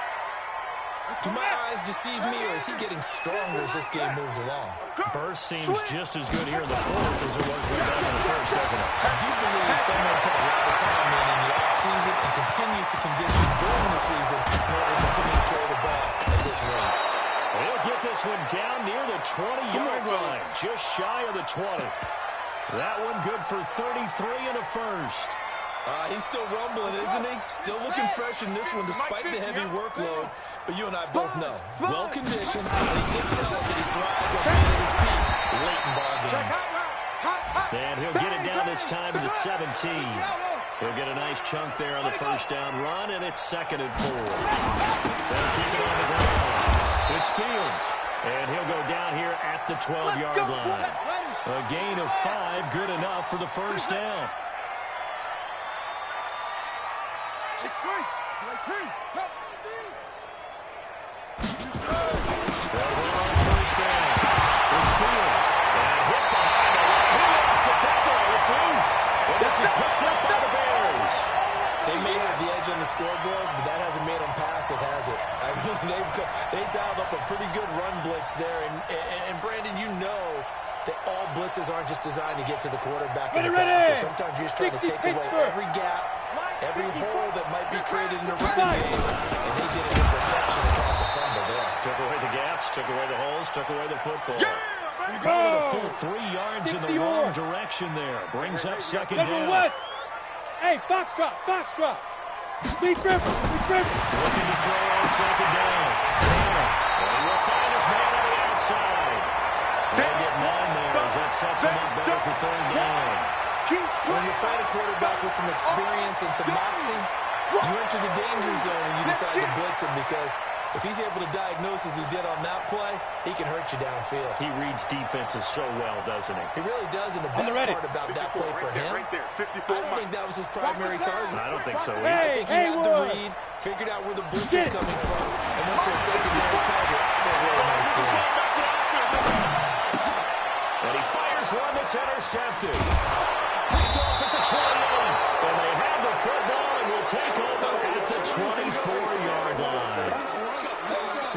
Speaker 4: Do my eyes deceive me, or is he getting stronger as this game moves along?
Speaker 1: Burst seems just as good here in the 4th as it was way back in the 1st, doesn't it?
Speaker 4: I do believe someone put a lot of time in the offseason and continues to condition during the season in order to continue to carry the ball at this rate.
Speaker 1: He'll get this one down near the 20-yard line, just shy of the 20. That one good for 33 and a first.
Speaker 4: He's still rumbling, isn't he? Still looking fresh in this one despite the heavy workload. But you and I both know, well-conditioned, and he did tell us that he thrives on being at his peak late in ball games.
Speaker 1: And he'll get it down this time to the 17. He'll get a nice chunk there on the first down run, and it's 2nd and 4. They'll keep it on the ground. It's Fields, and he'll go down here at the 12-yard line. A gain of 5, good enough for the first down.
Speaker 4: They may have the edge on the scoreboard, but that hasn't made them passive, has it? I mean, they've dialed up a pretty good run blitz there. And Brandon, you know that all blitzes aren't just designed to get to the quarterback in the pass. So sometimes you're just trying to take away every gap, every hole that might be created in the running game. And they did it in perfection across the fumble there.
Speaker 1: Took away the gaps, took away the holes, took away the football. Going a full 3 yards in the wrong direction there. Brings up 2nd down.
Speaker 2: Hey, Foxtrot, Foxtrot. Lead River, Lead River.
Speaker 1: Looking to throw on 2nd down. And he will find his man on the outside. They'll get 9 there as that sets him up better for 3rd down.
Speaker 4: When you're playing a quarterback with some experience and some moxie, you enter the danger zone when you decide to blitz him, because if he's able to diagnose as he did on that play, he can hurt you downfield.
Speaker 1: He reads defenses so well, doesn't he?
Speaker 4: He really does, and the best part about that play for him, I don't think that was his primary target.
Speaker 1: I don't think so either.
Speaker 4: I think he had the read, figured out where the blitz was coming from, and went to a secondary target for a really nice game.
Speaker 1: And he fires one that's intercepted. Picked off at the 28. And they have the football and will take over at the 24-yard line.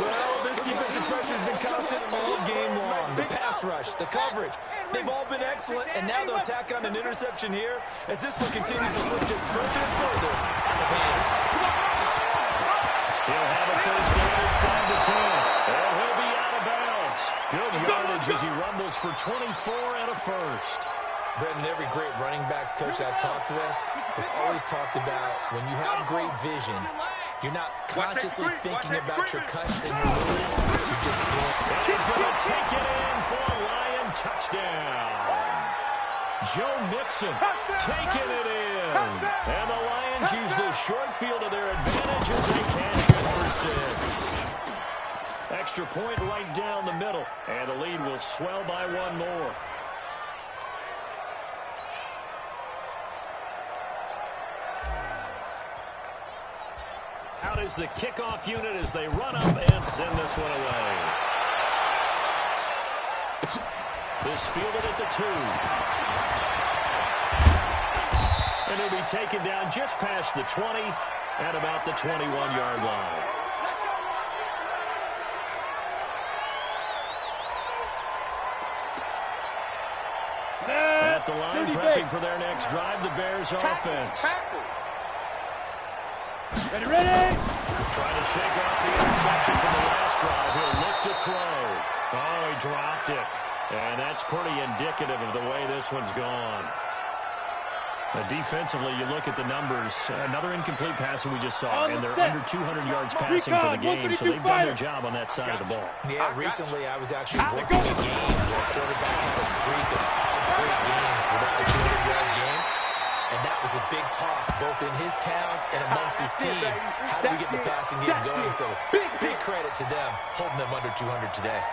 Speaker 4: Well, this defensive pressure has been constant all game long. The pass rush, the coverage, they've all been excellent, and now they'll tack on an interception here as this one continues to slip just further and further out of hand.
Speaker 1: He'll have a first down inside the 10. And he'll be out of bounds. Good yardage as he rumbles for 24 and a first.
Speaker 4: Brendan, every great running backs coach I've talked with has always talked about when you have great vision, you're not consciously thinking about your cuts and your moves. You're just doing it.
Speaker 1: He's going to take it in for a Lion touchdown. Joe Mixon taking it in. And the Lions use the short field to their advantage as they cash in for 6. extra point right down the middle. And the lead will swell by one more. Out is the kickoff unit as they run up and send this one away. This fielded at the 2. And he'll be taken down just past the 20 at about the 21-yard line. At the line, prepping for their next drive, the Bears offense.
Speaker 2: Ready, ready!
Speaker 1: Trying to shake off the interception from the last drive. He'll look to throw. Oh, he dropped it. And that's pretty indicative of the way this one's gone. Defensively, you look at the numbers. Another incomplete pass that we just saw, and they're under 200 yards passing for the game, so they've done their job on that side of the ball.
Speaker 4: Yeah, recently I was actually working a game where a quarterback had a streak of 5 straight games without a 200-yard game, and that was a big talk, both in his town and amongst his team. How do we get the passing game going? So big credit to them, holding them under 200 today.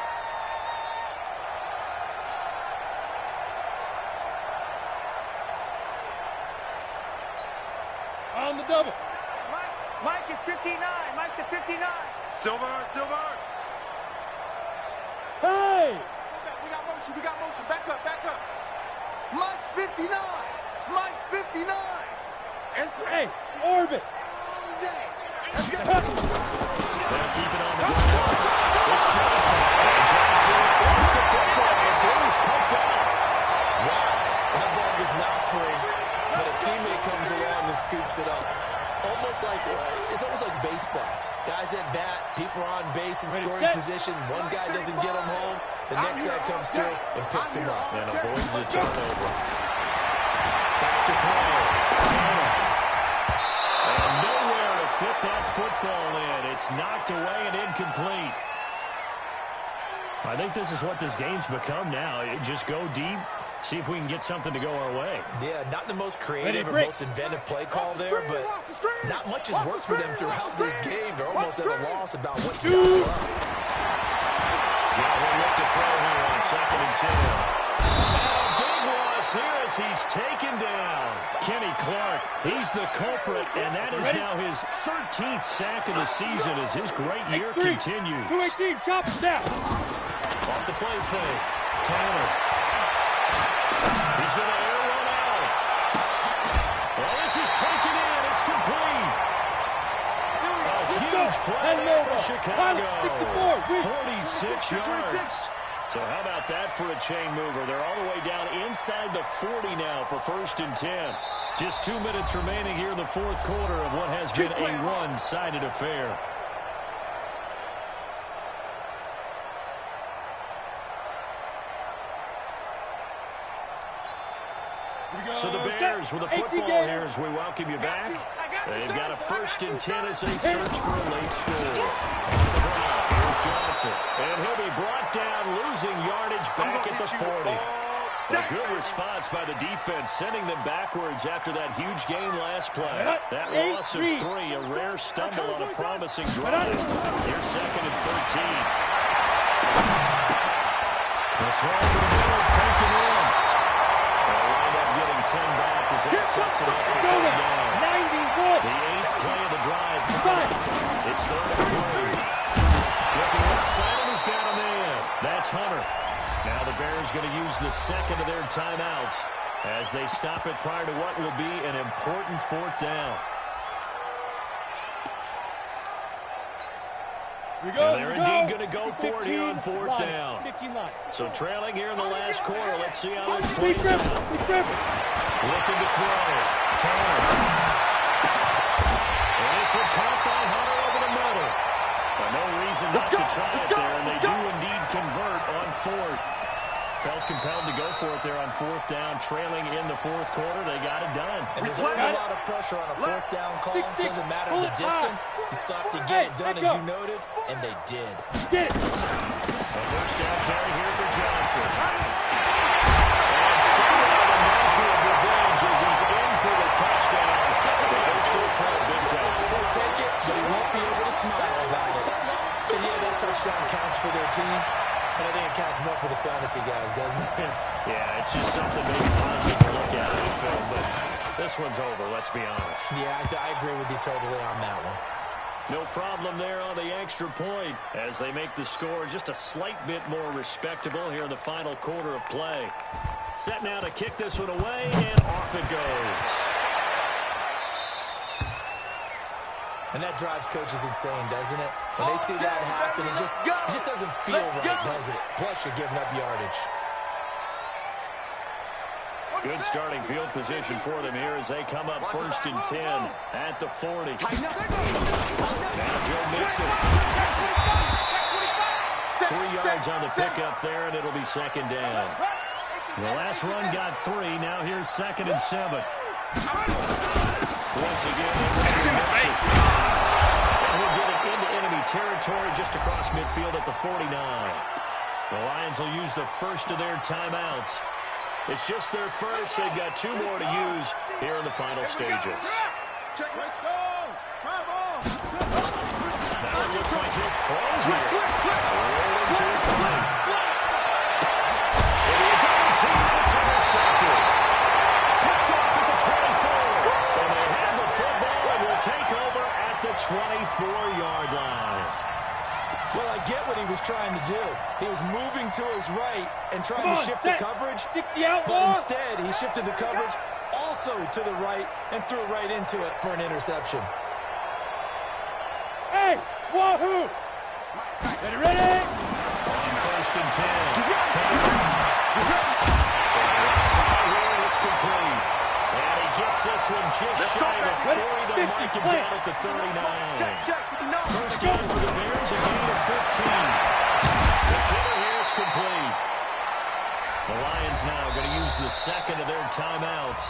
Speaker 2: On the double.
Speaker 3: Mike is 59. Mike to 59. Silver.
Speaker 2: Hey!
Speaker 3: We got motion. Back up. Mike's 59.
Speaker 2: Hey, orbit.
Speaker 1: They'll keep it on the ground. It's Johnson. And Johnson wants the football. It's loose, poked out.
Speaker 4: Wow, that ball was not free, but a teammate comes along and scoops it up. It's almost like baseball. Guys at bat, people are on base in scoring position. One guy doesn't get him home. The next guy comes through and picks him up.
Speaker 1: And avoids the turnover. Back to throw. And nowhere to fit that football in. It's knocked away and incomplete. I think this is what this game's become now. Just go deep, see if we can get something to go our way.
Speaker 4: Yeah, not the most creative or most inventive play call there, but not much has worked for them throughout this game. They're almost at a loss about what to do.
Speaker 1: Now we'll look to throw here on 2nd and 10. And a big loss here as he's taken down. Kenny Clark, he's the culprit, and that is now his 13th sack of the season as his great year continues.
Speaker 2: 218, chop it down.
Speaker 1: Off the play fake. Tanner. He's going to air one out. Well, this is taken in. It's complete. A huge play for Chicago. 46 yards. So how about that for a chain mover? They're all the way down inside the 40 now for 1st and 10. Just 2 minutes remaining here in the 4th quarter of what has been a one-sided affair. So the Bears with a football here as we welcome you back. They've got a 1st and 10 as they search for a late score. On the ground, here's Johnson. And he'll be brought down, losing yardage back at the 40. A good response by the defense, sending them backwards after that huge gain last play. That loss of 3, a rare stumble on a promising drive. Here's 2nd and 13. The throw to the middle, taken in. They'll wind up getting 10 back as that sets it up for 3rd down.
Speaker 2: 91.
Speaker 1: The 8th play of the drive. It's 3rd and 3. Looking left side, and he's got him in. That's Hunter. Now the Bears going to use the 2nd of their timeouts as they stop it prior to what will be an important 4th down. They're indeed going to go for it here on 4th down. So trailing here in the last quarter. Let's see how this plays out. Looking to throw. Tanner. And this will pop by Hunter over the middle. But no reason not to try it there, and they do indeed convert on 4th. Felt compelled to go for it there on 4th down, trailing in the 4th quarter. They got it done.
Speaker 4: And there's always a lot of pressure on a 4th down call. Doesn't matter the distance. You stop to get it done, as you noted, and they did.
Speaker 2: Get it.
Speaker 1: A 1st down carry here for Johnson. And somewhat a measure of revenge as he's in for the touchdown. But they still play big time.
Speaker 4: He'll take it, but he won't be able to smile about it. And yeah, that touchdown counts for the fantasy guys, doesn't it?
Speaker 1: Yeah, it's just something maybe positive to look at in film, but this one's over, let's be honest.
Speaker 4: Yeah, I agree with you totally on that one.
Speaker 1: No problem there on the extra point as they make the score just a slight bit more respectable here in the final quarter of play. Set now to kick this one away, and off it goes.
Speaker 4: And that drives coaches insane, doesn't it? When they see that happen, it just doesn't feel right, does it? Plus, you're giving up yardage.
Speaker 1: Good starting field position for them here as they come up 1st and 10 at the 40. Now Joe Mixon. 3 yards on the pickup there, and it'll be 2nd down. The last run got 3. Now here's 2nd and 7. Once again, we'll get it into enemy territory just across midfield at the 49. The Lions will use the first of their timeouts. It's just their first. They've got 2 more to use here in the final stages. Now it looks like he'll throw here. Rolling to his right. It'll be a double team. It's intercepted. Picked off at the 24. And they have the football and will take over at the 24-yard line.
Speaker 4: Well, I get what he was trying to do. He was moving to his right and trying to shift the coverage.
Speaker 2: 60 out,
Speaker 4: but instead, he shifted the coverage also to the right and threw right into it for an interception.
Speaker 2: Hey, wahoo! Ready?
Speaker 1: On 1st and 10. It's complete. And he gets this one just shy of 40. They'll mark him down at the 39. First down for the Bears, a gain of 15. The hitter here is complete. The Lions now going to use the second of their timeouts